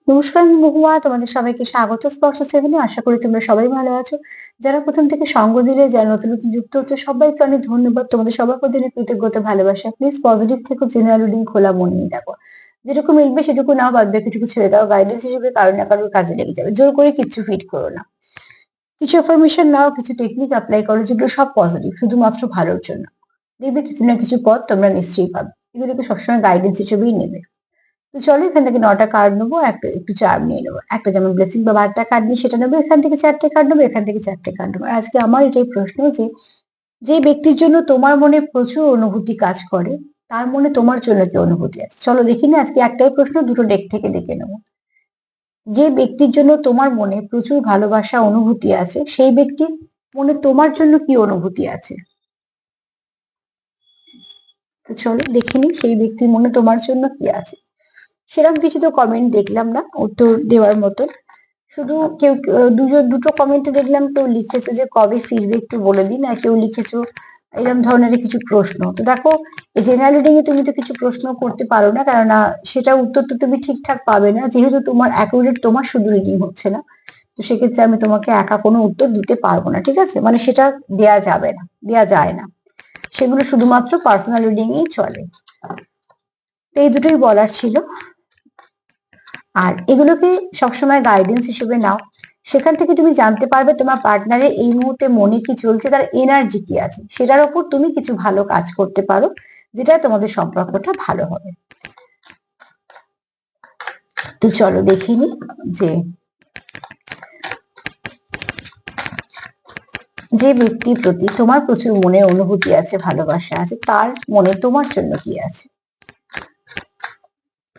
নমস্কার, আমি মহুয়া। তোমাদের সবাইকে স্বাগত স্পর্শ সেভেনে। আশা করি তোমরা সবাই ভালো আছো। যারা প্রথম থেকে সঙ্গ দিলে, যারা নতুন নতুন যুক্ত হচ্ছে, সবাইকে অনেক ধন্যবাদ। তোমাদের সবার প্রতি অনেক কৃতজ্ঞতা, ভালোবাসা। প্লিজ পজিটিভ থেকো, জেনারেল রিডিং খোলা মন নিয়ে দেখো। যেটুকু মিলবে সেটুকু নাও, বাদ বাকিটুকু ছেড়ে দাও। গাইডেন্স হিসেবে কারো না কারোর কাজে লেগে যাবে। জোর করে কিচ্ছু ফিট করো না। কিছু ইনফরমেশন নাও, কিছু টেকনিক অ্যাপ্লাই করো, যেগুলো সব পজিটিভ, শুধুমাত্র ভালোর জন্য। দেখবে কিছু না কিছু পথ তোমরা নিশ্চয়ই পাবে। এগুলোকে সবসময় গাইডেন্স হিসেবেই নেবে। তো চলো, এখান থেকে 9টা কার্ড নেবো, একটা একটু চার্ম নিয়ে নেবো। একটা যেমন ব্লেসিং বা বার্তা কার্ড নিয়ে সেটা নেবো, এখান থেকে 4টে কার্ড নেবো, এখান থেকে 4টে কার্ড নেবো। আর আজকে আমার এটাই প্রশ্ন যে, যে ব্যক্তির জন্য তোমার মনে প্রচুর অনুভূতি কাজ করে, তার মনে তোমার জন্য কি অনুভূতি আছে? চলো দেখি না, আজকে একটাই প্রশ্ন, দুটো ডেক থেকে ডেকে নেবো। যে ব্যক্তির জন্য তোমার মনে প্রচুর ভালোবাসা অনুভূতি আছে, সেই ব্যক্তির মনে তোমার জন্য কি অনুভূতি আছে? তো চলো দেখিনি সেই ব্যক্তির মনে তোমার জন্য কি আছে। সেরকম কিছু তো কমেন্ট দেখলাম না উত্তর দেওয়ার মতো। শুধু কেউ দুটো কমেন্টে দেখলাম, কেউ লিখেছো যে কবে ফিরবে একটু বলে দিন, আর কেউ লিখেছো এরকম ধরনের কিছু প্রশ্ন। তো দেখো, এই জেনারেল রিডিং এ তুমি তো কিছু প্রশ্ন করতে পারো না, কেননা সেটা উত্তর তো তুমি ঠিকঠাক পাবে না, যেহেতু তোমার অ্যাকুরেট তোমার শুধু রিডিং হচ্ছে না। তো সেক্ষেত্রে আমি তোমাকে একা কোনো উত্তর দিতে পারবো না, ঠিক আছে? মানে সেটা দেয়া যাবে না, দেয়া যায় না। সেগুলো শুধুমাত্র পার্সোনাল রিডিং এই চলে। তো এই দুটোই বলার ছিল। আর এগুলোকে সবসময় গাইডেন্স হিসেবে নাও। সেখান থেকে তুমি জানতে পারবে তোমার পার্টনারের এই মুহূর্তে মনে কি চলছে, তার এনার্জি কি আছে, সেটার উপর তুমি কিছু ভালো কাজ করতে পারো, যেটা তোমাদের সম্পর্কটা ভালো হবে। তো চলো দেখিনি যে, যে ব্যক্তির প্রতি তোমার প্রচুর মনে অনুভূতি আছে, ভালোবাসা আছে, তার মনে তোমার জন্য কি আছে?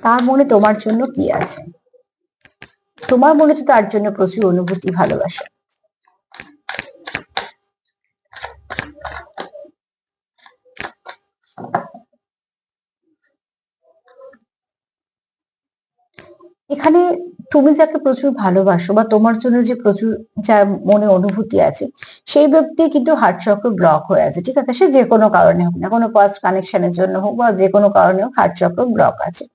তার মনে তোমার জন্য কি আছে? তোমার মনে তো তার জন্য প্রচুর অনুভূতি, ভালোবাসা। এখানে তুমি যাকে প্রচুর ভালোবাসো বা তোমার জন্য যে প্রচুর, যার মনে অনুভূতি আছে, সেই ব্যক্তি কিন্তু হার্ট চক্র ব্লক হয়ে আছে, ঠিক আছে? সে যে কোনো কারণে হোক না, কোনো পাস্ট কানেকশনের জন্য হোক বা যে কোনো কারণে হোক, হার্ট চক্র ব্লক আছে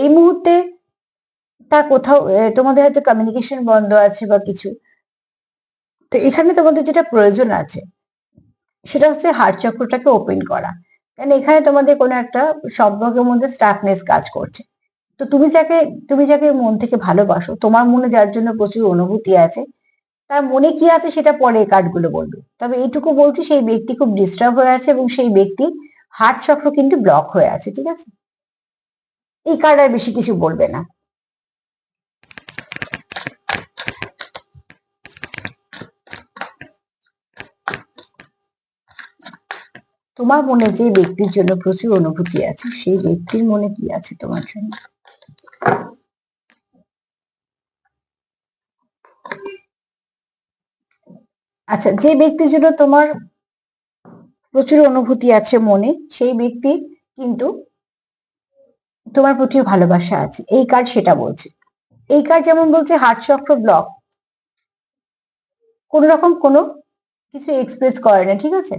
এই মুহূর্তে। তা কোথাও তোমাদের হয়তো কমিউনিকেশন বন্ধ আছে বা কিছু। তো এখানে তোমাদের যেটা প্রয়োজন আছে, সেটা হচ্ছে হার্ট চক্রটাকে ওপেন করা। কারণ এখানে তোমাদের কোনো একটা সম্পর্কের মধ্যে স্টাকনেস কাজ করছে। তো তুমি যাকে মন থেকে ভালোবাসো, তোমার মনে যার জন্য প্রচুর অনুভূতি আছে, তার মনে কি আছে সেটা পরে এই কার্ডগুলো বলবে। তবে এইটুকু বলছি, সেই ব্যক্তি খুব ডিস্টার্ব হয়ে আছে এবং সেই ব্যক্তি হার্ট চক্র কিন্তু ব্লক হয়ে আছে, ঠিক আছে? এই কার্ড আর বেশি কিছু বলবে না। তোমার মনে যে ব্যক্তির জন্য প্রচুর অনুভূতি আছে, সেই ব্যক্তির মনে কি আছে তোমার জন্য? আচ্ছা, যে ব্যক্তির জন্য তোমার প্রচুর অনুভূতি আছে মনে, সেই ব্যক্তি কিন্তু তোমার প্রতিও ভালোবাসা আছে, এই কার্ড সেটা বলছে। এই কার্ড যেমন বলছে হার্ট চক্র ব্লক, কোন রকম কোনো কিছু এক্সপ্রেস করে না, ঠিক আছে?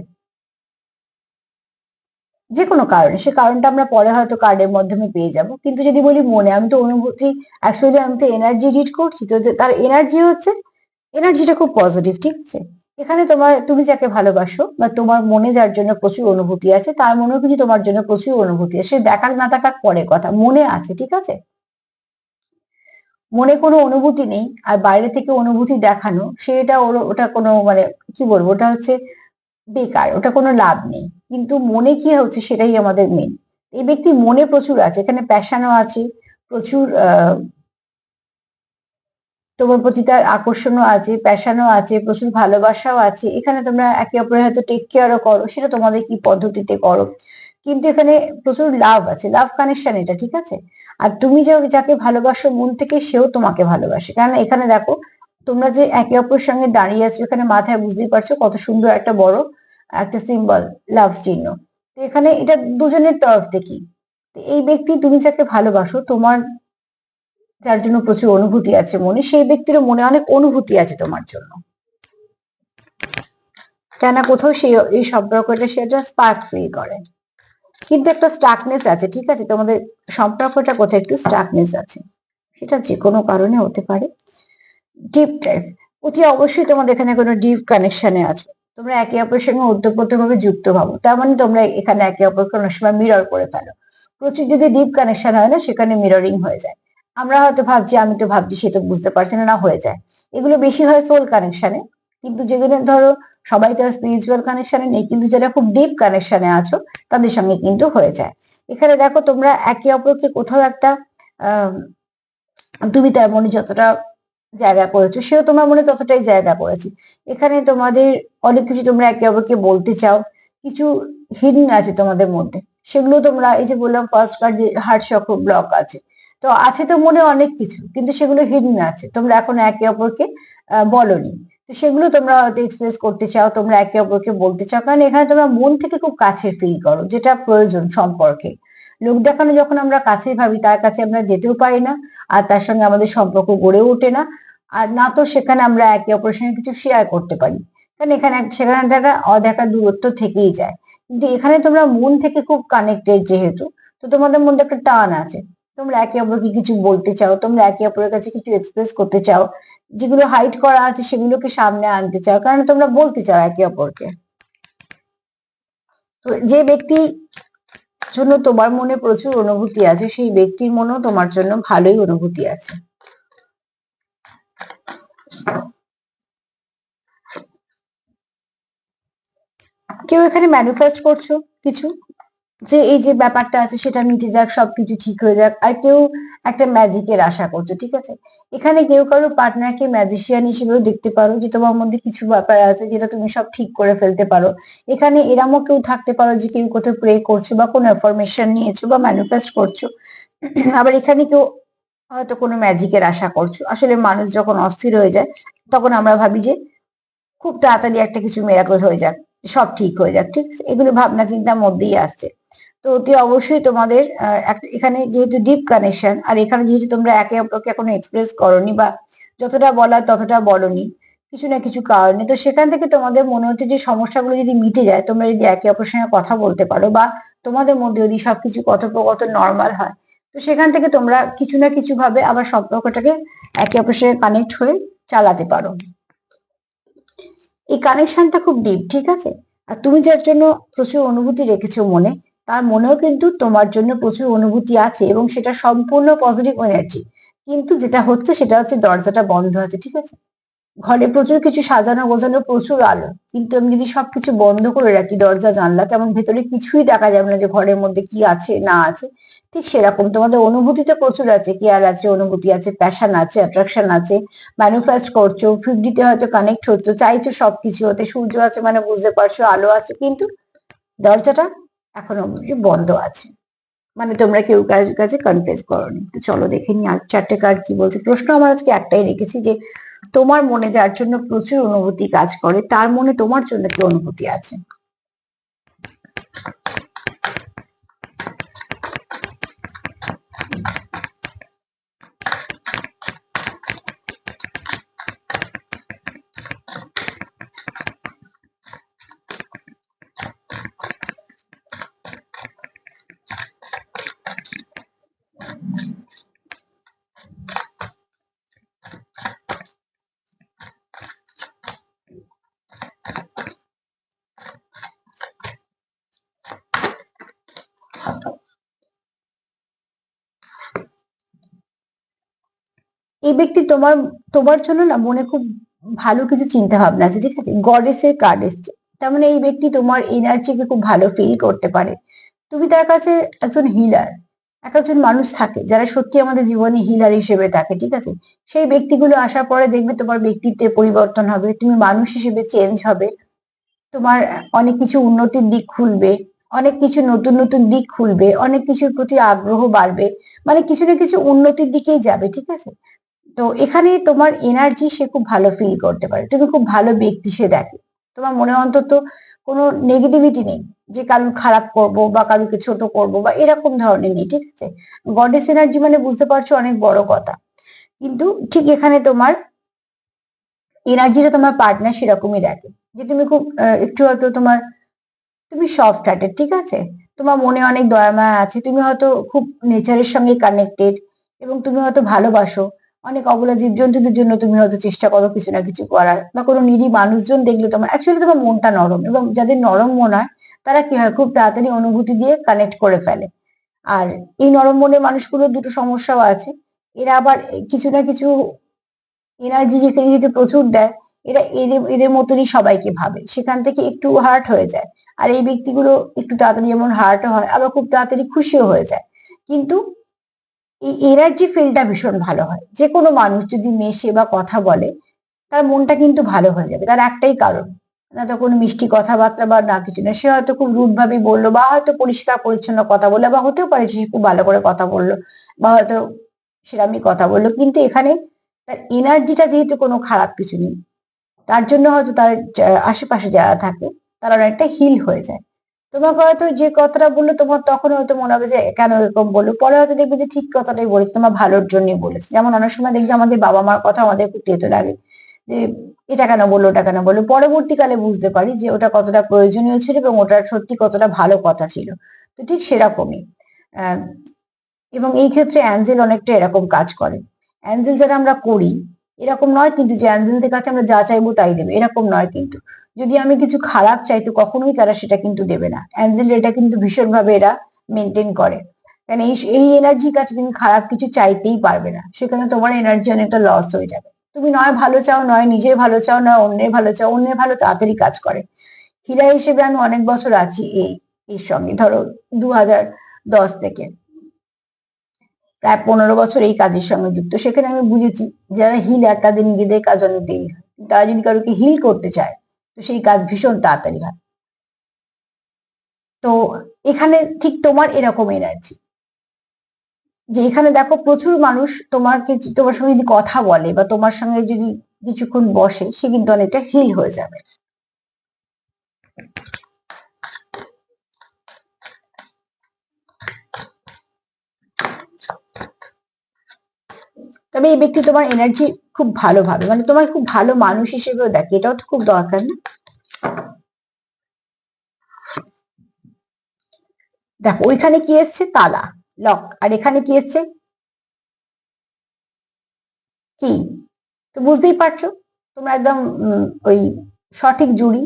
যে কোনো কারণে, সে কারণটা আমরা পরে হয়তো কার্ডের মাধ্যমে পেয়ে যাব। কিন্তু যদি বলি মনে, আমি তো অনুভূতি, অ্যাকচুয়ালি আমি তো এনার্জি রিড করছি, তো তার এনার্জি হচ্ছে, এনার্জিটা খুব পজিটিভ, ঠিক আছে? এখানে তুমি যাকে ভালোবাসো বা তোমার মনে যার জন্য প্রচুর অনুভূতি আছে, তার মনেও কিন্তু তোমার জন্য প্রচুর অনুভূতি আছে। সে দেখাক না দেখাক পরে কথা, মনে আছে, ঠিক আছে? মনে কোনো অনুভূতি নেই আর বাইরে থেকে অনুভূতি দেখানো, সেটা ওটা কোনো মানে কি বলবো, ওটা হচ্ছে বেকার, ওটা কোনো লাভ নেই। কিন্তু মনে কি হচ্ছে সেটাই আমাদের মেন। এই ব্যক্তি মনে প্রচুর আছে, এখানে প্যাশনও আছে প্রচুর, তোমার প্রতি তার আকর্ষণও আছে, প্যাশনও আছে, প্রচুর ভালোবাসাও আছে। এখানে তোমরা একে অপরের হয়তো টেক কেয়ারও করো, সেটা তোমাদের কি পদ্ধতিতে করো। কিন্তু এখানে প্রচুর লাভ আছে, লাভ কানেকশন এটা, ঠিক আছে? আর তুমি যাকে ভালোবাসো মন থেকে, সেও তোমাকে ভালোবাসে। কারণ এখানে দেখো, তোমরা যে একে অপরের সঙ্গে দাঁড়িয়ে আছো, এখানে মাথায় বুঝতেই পারছো কত সুন্দর একটা বড় একটা সিম্বল, লাভ চিহ্ন। তো এখানে এটা দুজনের তরফ থেকেই। তো এই ব্যক্তি, তুমি যাকে ভালোবাসো, তোমার যার জন্য প্রচুর অনুভূতি আছে মনে, সেই ব্যক্তিরও মনে অনেক অনুভূতি আছে তোমার জন্য। কেন কোথাও সেই এই সম্পর্কটা সেটা স্পার্ক ফিল করে, কিন্তু একটা স্টাকনেস আছে, ঠিক আছে? তোমাদের সম্পর্কটা কোথাও একটু স্টাকনেস আছে। সেটা যে কোনো কারণে হতে পারে। ডিপ টাইপ, অতি অবশ্যই তোমাদের এখানে কোনো ডিপ কানেকশনে আছো। তোমরা একে অপরের সঙ্গে ওতপ্রোতভাবে যুক্ত ভাবো, তার মানে তোমরা এখানে একে অপরকে অনেক সময় মিরর করে ফেলো। প্রচুর যদি ডিপ কানেকশন হয় না, সেখানে মিররিং হয়ে যায়। আমরা হয়তো ভাবছি, আমি তো ভাবছি, সে তো বুঝতে পারছে না, না হয়ে যায়। এগুলো বেশি হয় সোল কানেকশনে, কিন্তু যেগুলো ধরো সবাই তো আর স্পিরিচুয়াল কানেকশনে নেই, কিন্তু যারা খুব ডিপ কানেকশনে আছো তাদের সঙ্গে কিন্তু হয়ে যায়। এখানে দেখো, তোমরা একে অপরকে কোথাও একটা আহ তুমি তার মনে যতটা জায়গা করেছো, সেও তোমার মনে ততটাই জায়গা করেছে। এখানে তোমাদের অনেক কিছু তোমরা একে অপরকে বলতে চাও, কিছু হিডেন আছে তোমাদের মধ্যে। সেগুলো তোমরা, এই যে বললাম ফার্স্ট কার্ড, হার্ট চক্র ব্লক আছে, তো আছে তো মনে অনেক কিছু, কিন্তু সেগুলো হিডেন আছে, তোমরা এখন একে অপরকে বলনি। তো সেগুলো তোমরা হয়তো এক্সপ্রেস করতে চাও, তোমরা একে অপরকে বলতে চাও, কারণ এখানে তোমরা মন থেকে খুব কাছের ফিল করো, যেটা প্রয়োজন সম্পর্কে। লোক দেখানো যখন আমরা কাছে ভাবি, তার কাছে আমরা যেতেও পারি না, আর তার সঙ্গে আমাদের সম্পর্ক গড়ে ওঠে না। আর না তো সেখানে আমরা একে অপরের সঙ্গে কিছু শেয়ার করতে পারি, কারণ এখানে সেখানে একটা অদেখা দূরত্ব থেকেই যায়। কিন্তু এখানে তোমরা মন থেকে খুব কানেক্টেড যেহেতু, তো তোমাদের মধ্যে একটা টান আছে। তোমরা একে অপরকে কিছু বলতে চাও, তোমরা একে অপরের কাছে কিছু এক্সপ্রেস করতে চাও, যেগুলো হাইড করা আছে সেগুলোকে সামনে আনতে চাও, কারণ তোমরা বলতে চাও একে অপরকে। তো যে ব্যক্তির জন্য তোমার মনে প্রচুর অনুভূতি আছে, সেই ব্যক্তির মনেও তোমার জন্য ভালোই অনুভূতি আছে। কেউ এখানে ম্যানিফেস্ট করছো কিছু, যে এই যে ব্যাপারটা আছে সেটা মিটে যাক, সবকিছু ঠিক হয়ে যাক। আর কেউ একটা ম্যাজিকের আশা করছো, ঠিক আছে। এখানে কেউ কারো পার্টনারকে ম্যাজিশিয়ান হিসেবেও দেখতে পারো, যে তোমার মধ্যে কিছু ব্যাপার আছে যেটা তুমি সব ঠিক করে ফেলতে পারো। এখানে এরমও কেউ থাকতে পারো যে কেউ কোথাও প্রে করছো বা কোনো ইনফরমেশন নিয়েছো বা ম্যানিফেস্ট করছো। আবার এখানে কেউ হয়তো কোনো ম্যাজিকের আশা করছো। আসলে মানুষ যখন অস্থির হয়ে যায়, তখন আমরা ভাবি যে খুব তাড়াতাড়ি একটা কিছু মেরাকল হয়ে যাক, সব ঠিক হয়ে যাক, ঠিক আছে? এগুলো ভাবনা চিন্তার মধ্যেই আসছে। তো অতি অবশ্যই তোমাদের এখানে যেহেতু ডিপ কানেকশন, আর এখানে যেহেতু তোমরা একে অপরকে এখনো এক্সপ্রেস করনি, বা যতটা বলার ততটা বলনি কিছু না কিছু কারণে, তো সেখান থেকে তোমাদের মনে হচ্ছে যে সমস্যাগুলো যদি মিটে যায়, তোমরা যদি একে অপরের সঙ্গে কথা বলতে পারো, বা তোমাদের মধ্যে যদি সবকিছু কথোপকথন নর্মাল হয়, তো সেখান থেকে তোমরা কিছু না কিছু ভাবে আবার সম্পর্কটাকে একে অপরের সঙ্গে কানেক্ট হয়ে চালাতে পারো। এই কানেকশনটা খুব ডিপ, ঠিক আছে। আর তুমি যার জন্য প্রচুর অনুভূতি রেখেছো মনে, তার মনেও কিন্তু তোমার জন্য প্রচুর অনুভূতি আছে, এবং সেটা সম্পূর্ণ পজিটিভ এনার্জি। কিন্তু যেটা হচ্ছে সেটা হচ্ছে দরজাটা বন্ধ আছে, ঠিক আছে। ঘরে প্রচুর কিছু সাজানো গোছানো, প্রচুর আলো, কিন্তু আমি যদি সবকিছু বন্ধ করে রাখি, দরজা জানলা, তেমন ভেতরে কিছুই দেখা যাবে না যে ঘরের মধ্যে কি আছে না আছে। ঠিক সেরকম তোমাদের অনুভূতি তো প্রচুর আছে, কেয়ার আছে, অনুভূতি আছে, প্যাশন আছে, অ্যাট্রাকশন আছে, ম্যানিফেস্ট করছো, 50 হয়তো কানেক্ট হচ্ছে, চাইছো সবকিছু হতে, সূর্য আছে মানে বুঝতে পারছো আলো আছে, কিন্তু দরজাটা এখনো অবধি বন্ধ আছে। মানে তোমরা কেউ কারোর কাছে কনফেস করোনি। তো চলো দেখে নি আর চারটে কার্ড কি বলছে। প্রশ্ন আমার আজকে একটাই রেখেছি, যে তোমার মনে যার জন্য প্রচুর অনুভূতি কাজ করে, তার মনে তোমার জন্য কি অনুভূতি আছে। এই ব্যক্তি তোমার তোমার জন্য না মনে খুব ভালো কিছু চিন্তা ভাবনা আছে, ঠিক আছে। গডেসের কার্ড এসছে, তার মানে এই ব্যক্তি তোমার এনার্জিকে খুব ভালো ফিল করতে পারে। তুমি তার কাছে একজন হিলার। এক একজন মানুষ থাকে যারা সত্যি আমাদের জীবনে হিলার হিসেবে থাকে, ঠিক আছে। সেই ব্যক্তিগুলো আসার পরে দেখবে তোমার ব্যক্তিত্বে পরিবর্তন হবে, তুমি মানুষ হিসেবে চেঞ্জ হবে, তোমার অনেক কিছু উন্নতির দিক খুলবে, অনেক কিছু নতুন নতুন দিক খুলবে, অনেক কিছুর প্রতি আগ্রহ বাড়বে, মানে কিছু না কিছু উন্নতির দিকেই যাবে, ঠিক আছে। তো এখানে তোমার এনার্জি সে খুব ভালো ফিল করতে পারে, তুমি খুব ভালো ব্যক্তি সে দেখে। তোমার মনে অন্তত কোনো নেগেটিভিটি নেই, যে কারুর খারাপ করব বা কারুকে ছোট করব বা এরকম ধরনের নেই, ঠিক আছে। গডেস এনার্জি মানে বুঝতে পারছো, অনেক বড় কথা। কিন্তু ঠিক এখানে তোমার এনার্জিটা তোমার পার্টনার সেরকমই দেখে, যে তুমি খুব একটু হয়তো তোমার, তুমি সফট হার্টেড, ঠিক আছে। তোমার মনে অনেক দয়া মায়া আছে, তুমি হয়তো খুব নেচারের সঙ্গে কানেক্টেড, এবং তুমি হয়তো ভালোবাসো, অনেক অবলা জীবজন্তুদের জন্য তুমি হয়তো চেষ্টা করো কিছু না কিছু করার, বা কোনো নিরীহ মানুষজন দেখলে তোমার অ্যাকচুয়ালি তোমার মনটা নরম, এবং যাদের নরম মন হয় তারা কি হয় খুব তাড়াতাড়ি অনুভূতি দিয়ে কানেক্ট করে ফেলে। আর এই নরম মনের মানুষগুলোর দুটো সমস্যাও আছে। এরা আবার কিছু না কিছু এনার্জি যেহেতু প্রচুর দেয়, এরা এদের এদের মতনই সবাইকে ভাবে, সেখান থেকে একটু হার্ট হয়ে যায়। আর এই ব্যক্তিগুলো একটু তাড়াতাড়ি যেমন হার্টও হয়, আবার খুব তাড়াতাড়ি খুশিও হয়ে যায়। কিন্তু এই এনার্জি ফিলটা ভীষণ ভালো হয়, যে কোনো মানুষ যদি মেশে বা কথা বলে তার মনটা কিন্তু ভালো হয়ে যাবে, তার একটাই কারণ, না তো কোনো মিষ্টি কথাবার্তা বা না কিছু না, সে হয়তো খুব রুড ভাবে বললো, বা হয়তো পরিষ্কার পরিচ্ছন্ন কথা বললো, বা হতেও পারে সে খুব ভালো করে কথা বললো, বা হয়তো সেরামি কথা বললো, কিন্তু এখানে তার এনার্জিটা যেহেতু কোনো খারাপ কিছু নেই, তার জন্য হয়তো তার আশেপাশে যারা থাকে তারা অনেকটা হিল হয়ে যায়। তোমাকে হয়তো যে কথাটা বললো তোমার তখন হয়তো মনে হবে যে কেন এরকম বললো, পরে হয়তো দেখবে যে ঠিক কথাটাই বলেছে, তোমার ভালোর জন্যই বলেছে। যেমন অনেক সময় দেখবে আমাদের বাবা মার কথা আমাদের খুব তেতো লাগে, যে এটা কেন বললো ওটা কেন বললো, পরবর্তীকালে বুঝতে পারি যে ওটা কতটা প্রয়োজনীয় ছিল এবং ওটা সত্যি কতটা ভালো কথা ছিল। তো ঠিক সেরকমই আহ এবং এই ক্ষেত্রে অ্যাঞ্জেল অনেকটা এরকম কাজ করে। অ্যাঞ্জেল যারা আমরা করি, এরকম নয় কিন্তু যে অ্যাঞ্জেলদের কাছে আমরা যা চাইবো তাই দেবে, এরকম নয় কিন্তু। যদি আমি কিছু খারাপ চাই তো কখনোই তারা সেটা কিন্তু দেবে না, অ্যাঞ্জেল এটা কিন্তু ভীষণভাবে এরা মেনটেন করে। কারণ এই এনার্জির কাছে তুমি খারাপ কিছু চাইতেই পারবে না, সেখানে তোমার এনার্জি অনেকটা লস হয়ে যাবে। তুমি নয় ভালো চাও, নয় নিজের ভালো চাও, নয় অন্যের ভালো চাও, অন্যের ভালো তাড়াতাড়ি কাজ করে। হিলা হিসেবে আমি অনেক বছর আছি এর সঙ্গে, ধরো 2010 থেকে প্রায় 15 বছর এই কাজের সঙ্গে যুক্ত। সেখানে আমি বুঝেছি যারা হিলার তাদের নিজেদের কাজ অনেক দেরি হয়, তারা যদি কারোকে হিল করতে চায় তো সেই কাজ ভীষণ তাড়াতাড়ি হয়। তো এখানে ঠিক তোমার এরকম এনার্জি, যে এখানে দেখো প্রচুর মানুষ তোমার সঙ্গে যদি কথা বলে বা তোমার সঙ্গে যদি কিছুক্ষণ বসে, সে কিন্তু অনেকটা হিল হয়ে যাবে। তবে এই ব্যক্তি তোমার এনার্জি খুব ভালোভাবে, মানে তোমার খুব ভালো মানুষ হিসেবেও দেখে, এটাও তো খুব দরকার না? দেখো ওইখানে কি এসছে, তালা, লক, আর এখানে কি এসছে, কি। তো বুঝতেই পারছো তোমরা একদম ওই সঠিক জুড়ি।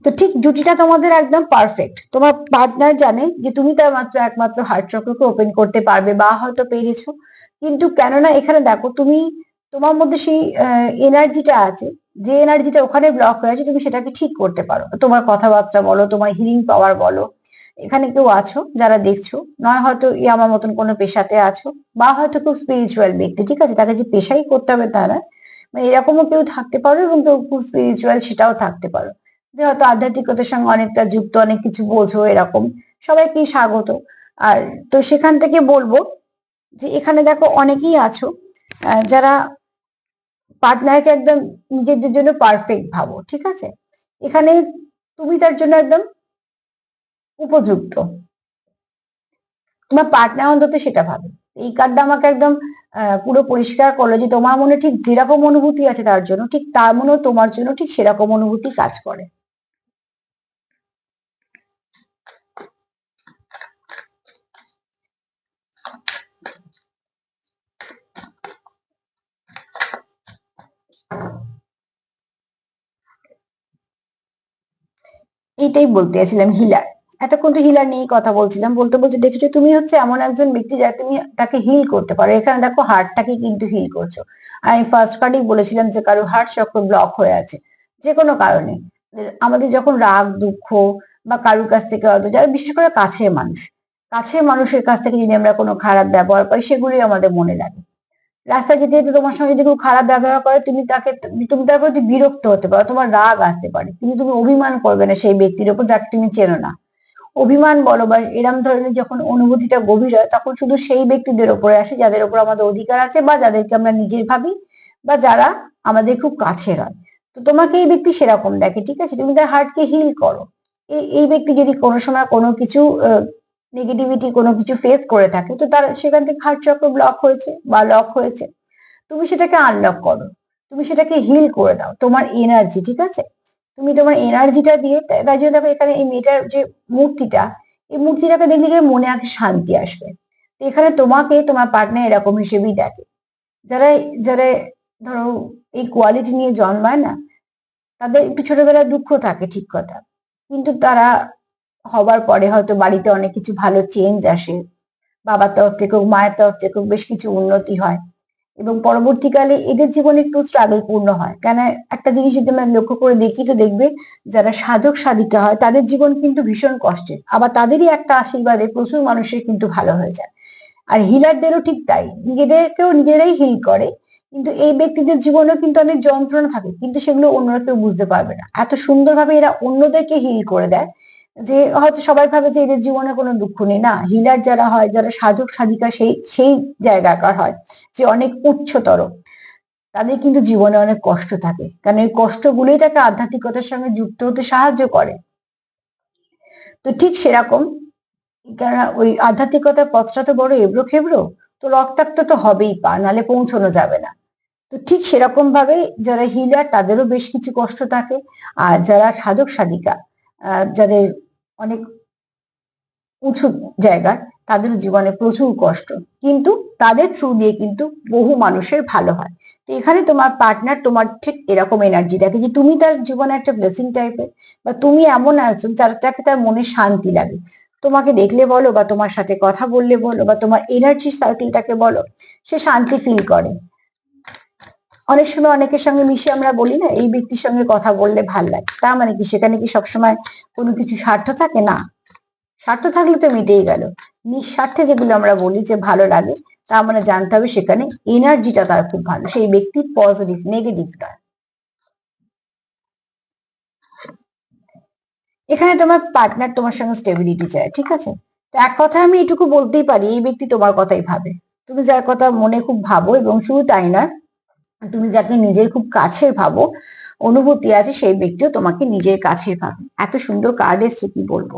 তো ঠিক জুটিটা তোমাদের একদম পারফেক্ট, তোমার পার্টনার জানে যে তুমি তার মাত্র একমাত্র হার্ট চক্রকে ওপেন করতে পারবে বা হয়তো পেরেছো। কিন্তু কেননা এখানে দেখো তুমি, তোমার মধ্যে সেই এনার্জিটা আছে, যে এনার্জিটা ওখানে ব্লক হয়ে আছে তুমি সেটাকে ঠিক করতে পারো, তোমার কথাবার্তা বলো, তোমার হিলিং পাওয়ার বলো। এখানে কেউ আছো যারা দেখছো, নয় হয়তো আমার মতন কোনো পেশাতে আছো, বা হয়তো খুব স্পিরিচুয়াল ব্যক্তি, ঠিক আছে, তাকে যে পেশাই করতে হবে তা না, মানে এরকমও কেউ থাকতে পারো, এবং কেউ খুব স্পিরিচুয়াল সেটাও থাকতে পারো, যে হয়তো আধ্যাত্মিকতার সঙ্গে অনেকটা যুক্ত, অনেক কিছু বোঝো, এরকম সবাইকেই স্বাগত। আর তো সেখান থেকে বলবো যে এখানে দেখো অনেকেই আছো যারা পার্টনারকে একদম নিজেদের জন্য পারফেক্ট ভাবো, ঠিক আছে, এখানে তুমি তার জন্য একদম উপযুক্ত, তোমার পার্টনার অন্তত সেটা ভাবে। এই কার্ডটা আমাকে একদম পুরো পরিষ্কার করলো যে তোমার মনে ঠিক যেরকম অনুভূতি আছে তার জন্য, ঠিক তার মনেও তোমার জন্য ঠিক সেরকম অনুভূতি কাজ করে। এটাই বলতে চাইছিলাম, হিলার। এতক্ষণ তো হিলার নিয়েই কথা বলছিলাম, বলতে বলতে দেখেছো তুমি হচ্ছে এমন একজন ব্যক্তি যা তুমি তাকে হিল করতে পারো। এখানে দেখো হার্টটাকে কিন্তু হিল করছো। আমি ফার্স্ট কার্ডেই বলেছিলাম যে কারো হার্ট চক্র ব্লক হয়ে আছে যে কোনো কারণে। আমাদের যখন রাগ দুঃখ বা কারোর কাছ থেকে হয়তো, যারা বিশেষ করে কাছের মানুষের কাছ থেকে যদি আমরা কোনো খারাপ ব্যবহার পাই, সেগুলোই আমাদের মনে লাগে। রাস্তায় যেতে যেতে তোমার সঙ্গে যদি কেউ খারাপ ব্যবহার করে, তুমি তার প্রতি বিরক্ত হতে পারো, তোমার রাগ আসতে পারে, কিন্তু তুমি অভিমান করবে না সেই ব্যক্তির উপর যাকে তুমি চেনো না। অভিমান বলো বা এরম ধরনের যখন অনুভূতিটা গভীর হয়, তখন শুধু সেই ব্যক্তিদের উপরে আসে যাদের উপর আমাদের অধিকার আছে, বা যাদেরকে আমরা নিজের ভাবি, বা যারা আমাদের খুব কাছের হয়। তো তোমাকে এই ব্যক্তি সেরকম দেখে, ঠিক আছে, তুমি তার হার্টকে হিল করো। এই ব্যক্তি যদি কোনো সময় কোনো কিছু নেগেটিভিটি কোনো কিছু ফেস করে থাকে, তো তার সেখান থেকে হার্ট চক্র ব্লক হয়েছে বা লক হয়েছে, তুমি সেটাকে আনলক করো, তুমি সেটাকে হিল করে দাও, তোমার এনার্জি, ঠিক আছে, তুমি তোমার এনার্জিটা দিয়ে, তাই জন্য দেখো এখানে এই মেয়েটার যে মূর্তিটা, এই মূর্তিটাকে দেখলে গিয়ে মনে আগে শান্তি আসবে। এখানে তোমাকে তোমার পার্টনার এরকম হিসেবেই দেখে। যারা যারা ধরো এই কোয়ালিটি নিয়ে জন্মায় না, তাদের একটু ছোটবেলায় দুঃখ থাকে, ঠিক কথা, কিন্তু তারা হবার পরে হয়তো বাড়িতে অনেক কিছু ভালো চেঞ্জ আসে, বাবার তরফ থেকে হোক, মায়ের তরফ থেকে হোক, বেশ কিছু উন্নতি হয়, এবং পরবর্তীকালে এদের জীবনে একটু স্ট্রাগল পূর্ণ হয়। কেন, একটা জিনিস যদি আমরা লক্ষ্য করে দেখি তো দেখবে, যারা সাধক সাধিকা হয় তাদের জীবন কিন্তু ভীষণ কষ্টের, আবার তাদেরই একটা আশীর্বাদে প্রচুর মানুষের কিন্তু ভালো হয়ে যায়। আর হিলারদেরও ঠিক তাই, নিজেদেরকেও নিজেরাই হিল করে, কিন্তু এই ব্যক্তিদের জীবনেও কিন্তু অনেক যন্ত্রণা থাকে, কিন্তু সেগুলো অন্যরা কেউ বুঝতে পারবে না। এত সুন্দরভাবে এরা অন্যদেরকে হিল করে দেয় যে হয়তো সবাই ভাবে যে এদের জীবনে কোনো দুঃখ নেই। না, হিলার যারা হয়, যারা সাধক সাধিকা, সেই সেই জায়গাকার হয় যে অনেক উচ্চতর, তাদের কিন্তু জীবনে অনেক কষ্ট থাকে, কারণ এই কষ্টগুলোই তাকে আধ্যাত্মিকতার সঙ্গে যুক্ত হতে সাহায্য করে। তো ঠিক সেরকম, কারণ ওই আধ্যাত্মিকতার পথটা তো বড় এবড়ো খেবড়ো, তো রক্তাক্ত তো হবেই, পা নালে পৌঁছানো যাবে না। তো ঠিক সেরকম ভাবে যারা হিলার তাদেরও বেশ কিছু কষ্ট থাকে, আর যারা সাধক সাধিকা, যাদের অনেক উঁচু জায়গার, তাদের জীবনে প্রচুর কষ্ট, কিন্তু তাদের থ্রু দিয়ে কিন্তু বহু মানুষের ভালো হয়। তো এখানে তোমার পার্টনার তোমার ঠিক এরকম এনার্জি দেখে যে তুমি তার জীবনে একটা ব্লেসিং টাইপের, বা তুমি এমন একজন যাকে তার মনে শান্তি লাগে। তোমাকে দেখলে বলো, বা তোমার সাথে কথা বললে বলো, বা তোমার এনার্জি সার্কেলটাকে বলো, সে শান্তি ফিল করে। অনেক সময় অনেকের সঙ্গে মিশে আমরা বলি না, এই ব্যক্তির সঙ্গে কথা বললে ভাল লাগে, তার মানে কি সেখানে কি সবসময় কোনো কিছু স্বার্থ থাকে? না, স্বার্থ থাকলে তো মিটেই গেল। নিঃস্বার্থে যেগুলো আমরা বলি যে ভালো লাগে, তার মানে জানতে হবে সেখানে এনার্জিটা তার খুব ভালো, সেই ব্যক্তি পজিটিভ, নেগেটিভ নয়। এখানে তোমার পার্টনার তোমার সঙ্গে স্টেবিলিটি চায়, ঠিক আছে? তো এক কথায় আমি এটুকু বলতেই পারি, এই ব্যক্তি তোমার কথাই ভাবে। তুমি যার কথা মনে খুব ভাবো, এবং শুধু তাই না, তুমি যাকে নিজের খুব কাছের ভাবো, অনুভূতি আছে, সেই ব্যক্তিও তোমাকে নিজের কাছের ভাবে। এত সুন্দর কার্ড এসছে, কি বলবো।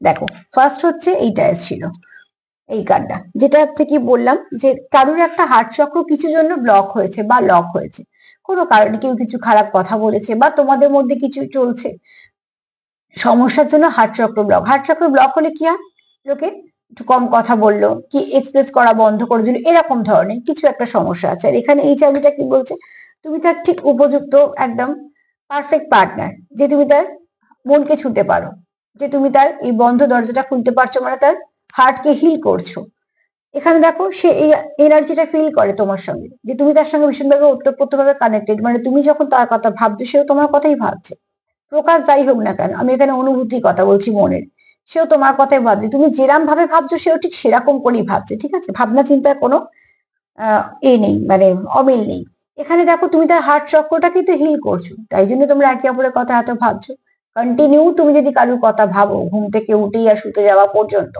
দেখো, ফার্স্ট হচ্ছে এইটা এসেছিল, এই কার্ডটা, যেটা থেকে বললাম যে কারোর একটা হার্ট চক্র কিছু জন্য ব্লক হয়েছে বা লক হয়েছে, কোনো কারণে কেউ কিছু খারাপ কথা বলেছে, বা তোমাদের মধ্যে কিছু চলছে সমস্যার জন্য হার্ট চক্র ব্লক। হার্ট চক্র ব্লক হলে কি হয়, লোকে একটু কম কথা বললো, কি এক্সপ্রেস করা বন্ধ করে দিল, এরকম ধরনের কিছু একটা সমস্যা আছে। আর এখানে এই চাবিটা কি বলছে, তুমি তার ঠিক উপযুক্ত, একদম পারফেক্ট পার্টনার, যে তুমি তার মনকে ছুতে পারো, যে তুমি তার এই বন্ধ দরজাটা খুলতে পারছো, মানে তার হার্টকে হিল করছো। এখানে দেখো, সে এই এনার্জিটা ফিল করে তোমার সঙ্গে, যে তুমি তার সঙ্গে ভীষণভাবে ওতপ্রোতভাবে কানেক্টেড, মানে তুমি যখন তার কথা ভাবছো, সেও তোমার কথাই ভাবছে। প্রকাশ যাই হোক না কেন, আমি এখানে অনুভূতির কথা বলছি, মনের, সেও তোমার কথাই ভাবছে। তুমি যেরাম ভাবে ভাবছো, সেও ঠিক সেরকম করেই ভাবছে, ঠিক আছে? ভাবনা চিন্তার কোনো এ নেই, মানে অমিল নেই। এখানে দেখো, তুমি তার হার্ট চক্রটাকে তো হিল করছো, তাই জন্য তোমরা একে অপরের কথা এত ভাবছো। কন্টিনিউ তুমি যদি কারোর কথা ভাবো, ঘুম থেকে উঠেই আর শুতে যাওয়া পর্যন্ত,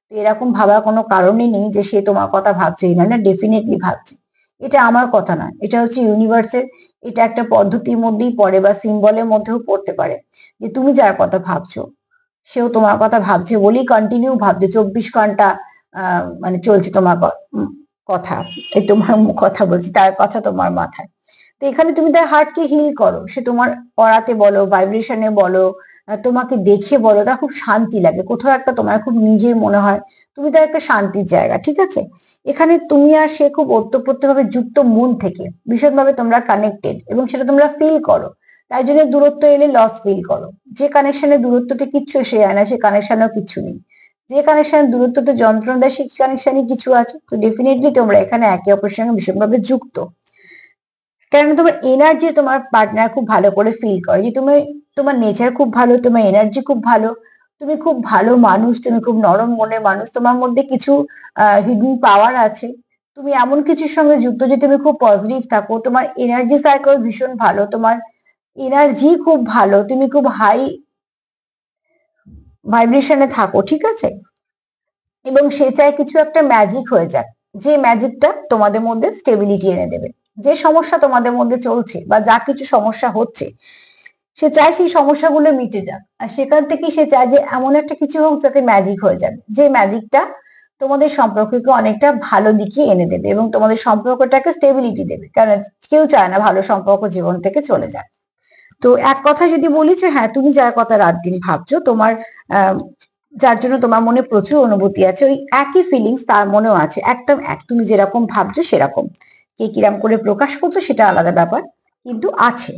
তো এরকম ভাবার কোনো কারণই নেই যে সে তোমার কথা ভাবছে না, না, ডেফিনেটলি ভাবছে। এটা আমার কথা না, এটা হচ্ছে ইউনিভার্সের, এটা একটা পদ্ধতির মধ্যেই পড়ে, বা সিম্বলের মধ্যেও পড়তে পারে, যে তুমি যার কথা ভাবছো, সেও তোমার কথা ভাবছে বলেই কন্টিনিউ ভাবছে, 24 ঘন্টা মানে চলছে তোমার কথা, এই তোমার কথা বলছি, তার কথা তোমার মাথায়। তো এখানে তুমি তার হার্টকে হিল করো, সে তোমার অরাতে বলো, ভাইব্রেশনে বলো, তোমাকে দেখে বলো, তার খুব শান্তি লাগে, কোথাও একটা তোমার খুব নিজের মনে হয়, তুমি তার একটা শান্তির জায়গা, ঠিক আছে? এখানে তুমি আর সে খুব ওতপ্রোতভাবে যুক্ত, মন থেকে ভীষণভাবে তোমরা কানেক্টেড, এবং সেটা তোমরা ফিল করো। তাই জন্য দূরত্ব এলে লস ফিল করো। যে কানেকশনে দূরত্বতে কিচ্ছু এসে যায় না, সে কানেকশনেও কিছু নেই। যে কানেকশন দূরত্বতে যন্ত্রণা দেয়, সেই কানেকশনই কিছু আছে। তো ডেফিনেটলি তোমরা এখানে একে অপরের সঙ্গে ভীষণভাবে যুক্ত, কারণ তোমার এনার্জি তোমার পার্টনার খুব ভালো করে ফিল করে, যে তুমি, তোমার নেচার খুব ভালো, তোমার এনার্জি খুব ভালো, তুমি খুব ভালো মানুষ, তুমি খুব নরম মনের মানুষ, তোমার মধ্যে কিছু হিডেন পাওয়ার আছে, তুমি এমন কিছুর সঙ্গে যুক্ত যে তুমি খুব পজিটিভ থাকো, তোমার এনার্জি সাইকেল ভীষণ ভালো, তোমার এনার্জি খুব ভালো, তুমি খুব হাই ভাইব্রেশনে থাকো, ঠিক আছে? এবং সে চায় কিছু একটা ম্যাজিক হয়ে যাক, যে ম্যাজিকটা তোমাদের মধ্যে স্টেবিলিটি এনে দেবে। যে সমস্যা তোমাদের মধ্যে চলছে, বা যা কিছু সমস্যা হচ্ছে, সে চায় সেই সমস্যাগুলো মিটে যাক, আর সেখান থেকে সে চায় যে এমন একটা কিছু হোক যাতে ম্যাজিক হয়ে যাবে, যে ম্যাজিকটা তোমাদের সম্পর্ককে অনেকটা ভালো দিকে এনে দেবে, এবং তোমাদের সম্পর্কটাকে স্টেবিলিটি দেবে, কারণ কেউ চায় না ভালো সম্পর্ক জীবন থেকে চলে যায়। তো এক কথা যদি বলি যে হ্যাঁ, তুমি যার কথা রাত দিন ভাবছো, তোমার যার জন্য তোমার মনে প্রচুর অনুভূতি আছে, ওই একই ফিলিংস তার মনেও আছে, একদম এক, তুমি যেরকম ভাবছো সেরকম। কে কিরাম করে প্রকাশ করছো সেটা আলাদা ব্যাপার, কিন্তু আছে।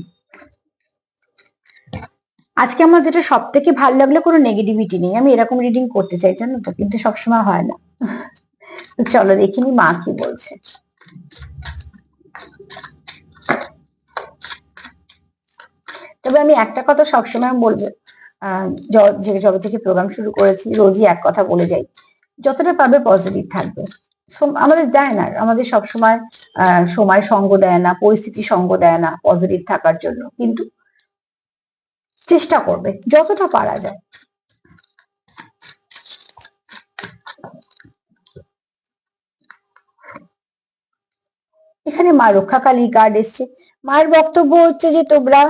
আজকে আমার যেটা সব থেকে ভালো লাগলো, কোনো নেগেটিভিটি নেই। আমি এরকম রিডিং করতে চাই, জানো তো, কিন্তু সবসময় হয় না। চলো দেখিনি মা কি বলছে। তবে আমি একটা কথা সবসময় বলবো, যবে থেকে প্রোগ্রাম শুরু করেছি রোজই এক কথা বলে যাই, যতটা পারবে পজিটিভ থাকবে। আমাদের যায় না, আমাদের সবসময় সময় সঙ্গ দেয় না, পরিস্থিতি সঙ্গ দেয় না পজিটিভ থাকার জন্য, কিন্তু চেষ্টা করবে যতটা পারা যায়। এখানে মা রক্ষাকালী কার্ড এসছে। মায়ের বক্তব্য হচ্ছে যে তোমরা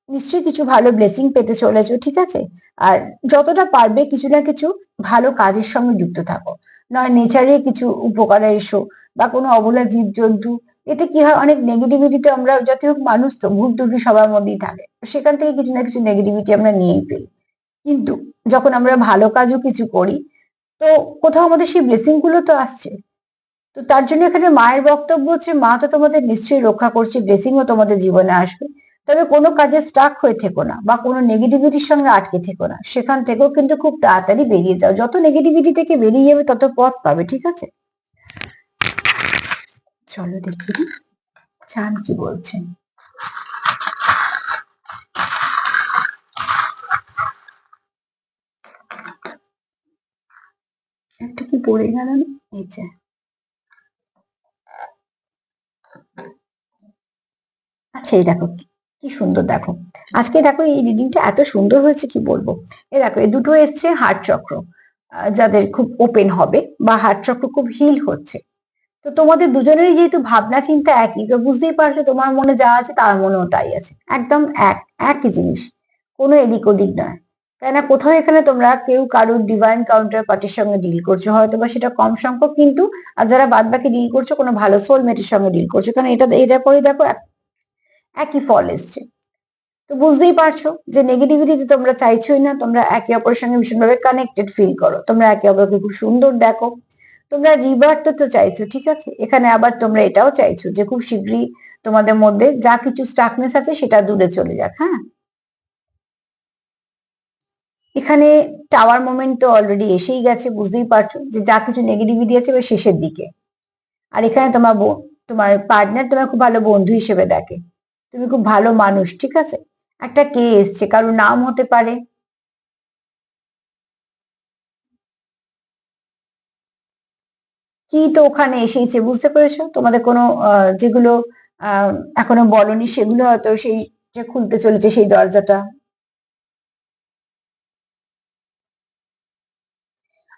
নিশ্চয়ই কিছু ভালো ব্লেসিং পেতে চলেছো, ঠিক আছে? আর যতটা পারবে কিছু না কিছু ভালো কাজের সঙ্গে যুক্ত থাকো। নয় নেচারে কিছু উপকারে এসো, বা কোনো অবলা জীবজন্তু। এতে কি হয়, অনেক নেগেটিভিটিতে আমরা, যতই হোক মানুষ তো, ভুল ত্রুটি সবার মধ্যেই থাকে, সেখান থেকে কিছু না কিছু নেগেটিভিটি আমরা নিয়েই ফেলি। কিন্তু যখন আমরা ভালো কাজও কিছু করি, তো কোথাও আমাদের সেই ব্লেসিং গুলো তো আসছে। তো তার জন্য এখানে মায়ের বক্তব্য হচ্ছে, মা তো তোমাদের নিশ্চয়ই রক্ষা করছে, ব্লেসিংও তোমাদের জীবনে আসবে। তবে কোনো কাজে স্টাক হয়ে থেকো না, বা কোনো নেগেটিভিটির সঙ্গে আটকে থেকো না, সেখান থেকেও কিন্তু খুব তাড়াতাড়ি বেরিয়ে যাও। যত নেগেটিভিটি থেকে বেরিয়ে যাবে তত পথ পাবে, ঠিক আছে? চলো দেখি চান কি বলছেন। একটা কি পড়ে গেল না, এই যে। আচ্ছা, এই দেখো কি সুন্দর, দেখো আজকে দেখো এই রিডিংটা এত সুন্দর হয়েছে কি বলবো। এই দেখো এই দুটো এসছে হার্ট চক্র, যাদের খুব ওপেন হবে বা হার্ট চক্র খুব হিল হচ্ছে। তো তোমাদের দুজনেরই যেহেতু ভাবনা চিন্তা একই, তো বুঝতেই পারছো তোমার মনে যা আছে তার মনেও তাই আছে, একদম একই জিনিস, কোনো এদিক ওদিক নয়। তাই না? কোথাও এখানে তোমরা কেউ কারোর ডিভাইন কাউন্টার পার্টির সঙ্গে ডিল করছো, হয়তো বা সেটা কম সংখ্যক, কিন্তু আর যারা বাদ বাকি ডিল করছো কোনো ভালো সোলমেটের সঙ্গে ডিল করছো, কারণ এটার পরে দেখো একই ফল এসছে। তো বুঝতেই পারছো যে নেগেটিভিটি তোমরা চাইছোই না, তোমরা একে অপরের সঙ্গে ভীষণভাবে কানেক্টেড ফিল করো, তোমরা একে অপরকে খুব সুন্দর দেখো, তোমরা রিবার্থ তো চাইছো, ঠিক আছে? এখানে আবার তোমরা এটাও চাইছো যে খুব শীঘ্রই তোমাদের মধ্যে যা কিছু স্টাকনেস আছে সেটা দূরে চলে যাক। হ্যাঁ, এখানে টাওয়ার মোমেন্ট তো অলরেডি এসেই গেছে, বুঝতেই পারছো যে যা কিছু নেগেটিভিটি আছে এবার শেষের দিকে। আর এখানে তোমার পার্টনার তোমার খুব ভালো বন্ধু হিসেবে দেখে, তুমি খুব ভালো মানুষ, ঠিক আছে? একটা কে এসছে, কারোর নাম হতে পারে। কি তো ওখানে এসেইছে, বুঝতে পেরেছো? তোমাদের কোনো যেগুলো এখনো বলনি সেগুলো হয়তো সেই যে খুলতে চলেছে সেই দরজাটা।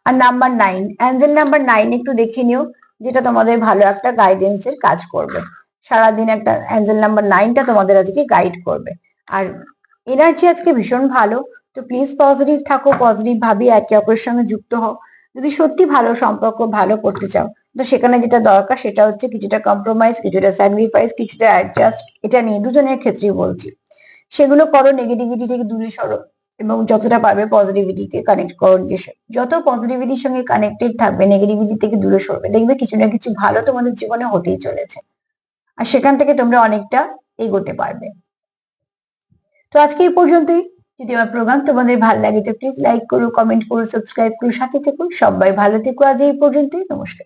আর নাম্বার 9, অ্যাঞ্জেল নাম্বার 9 একটু দেখে নিও, যেটা তোমাদের ভালো একটা গাইডেন্স এর কাজ করবে। সারাদিন একটা অ্যাঞ্জেল নাম্বার 9টা তোমাদের আজকে গাইড করবে। আর এনার্জি আজকে ভীষণ ভালো। তো প্লিজ পজিটিভ থাকো, পজিটিভ ভাবি একে অপরের সঙ্গে যুক্ত হও। যদি সত্যি ভালো সম্পর্ক ভালো করতে চাও, তো সেখানে যেটা দরকার সেটা হচ্ছে কিছুটা কম্প্রোমাইজ, কিছুটা স্যাক্রিফাইস, কিছুটা অ্যাডজাস্ট। এটা নিয়ে দুজনের ক্ষেত্রেই বলছি, সেগুলো করো, নেগেটিভিটি থেকে দূরে সরো, এবং যতটা পারবে পজিটিভিটিকে কানেক্ট করো নিজের সাথে। যত পজিটিভিটির সঙ্গে কানেক্টেড থাকবে, নেগেটিভিটি থেকে দূরে সরবে, দেখবে কিছু না কিছু ভালো তোমাদের জীবনে হতেই চলেছে। আর সেখান থেকে তোমরা অনেকটা এগোতে পারবে। তো আজকে এই পর্যন্তই। যদি আমার প্রোগ্রাম তোমাদের ভালো লাগে তো প্লিজ লাইক করো, কমেন্ট করো, সাবস্ক্রাইব করো, সাথে থেকো। সবাই ভালো থেকো। আজ এই পর্যন্তই, নমস্কার।